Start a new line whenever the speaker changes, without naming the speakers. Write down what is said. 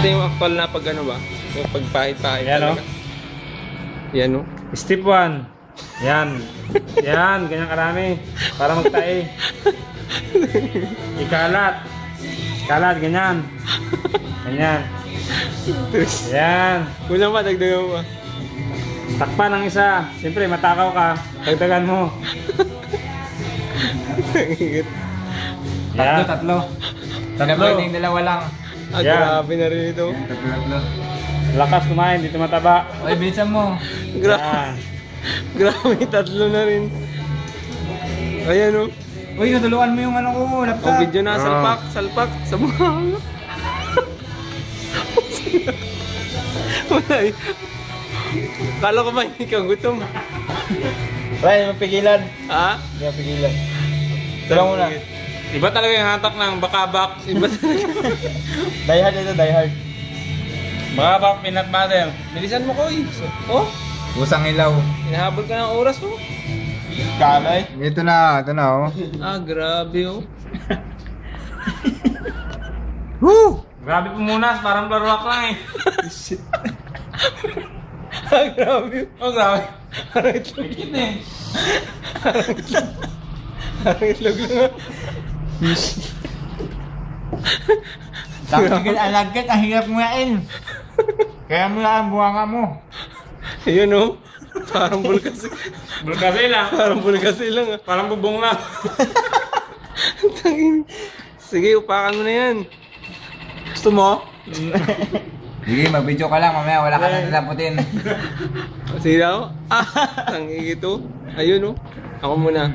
Ito yung actual na pag ano ba? Yung pagpahit-pahit
Yan,
talaga. Yan, oh.
Step 1. Yan. Yan, ganyan karami. Para magtae. Ikalat. Ikalat, ganyan. Ganyan. Yan.
Kulang pa, dagdagan mo pa.
Takpan ang isa. Siyempre, matakaw ka. Dagdagan mo. Yan.
Tatlo. Pwedeng dalawa lang.
Ah,
Yan.
grabe na rin ito.
Tatlo.
Lakas kumain, dito mataba.
Oy, bilisan mo.
Yan.
Grabe, tatlo na rin. Ayan, oh.
Uy, natuluan mo yung ano ko,
Oh,
laptop.
video na, salpak, salpak, sa mga. Wala eh. Kala ko ba hindi ka gutom?
Ryan, mapigilan.
Ha?
Hindi mapigilan. Tulong mo na.
Iba talaga yung hatak ng bakabak.
Iba talaga.
Die hard ito, die hard.
Bakabak, peanut butter.
Bilisan mo ko eh. Oh,
Usang ilaw.
hinahabol ka ng oras mo.
Kamay. Ito na oh.
Ah, grabe oh.
Woo!
Grabe pumunas, parang laruak lang eh.
Ah, grabe.
Oh, grabe.
Parang itlog.
Ikit na eh.
Parang itlog lang ah.
Alagkat, ang hirap mo yain. Kaya mo lang ang buwanga mo.
Yun oh. Parang bulkasi.
Bulkasi lang.
Parang bulkasi lang ah.
Parang bubong lang.
Tangin. Sige, upakan mo na yan. Gusto mo?
Sige, mag-video ka lang, mamaya wala ka na nilaputin.
Sige ako. Ah, tangin ito. Ayun oh. Ako muna.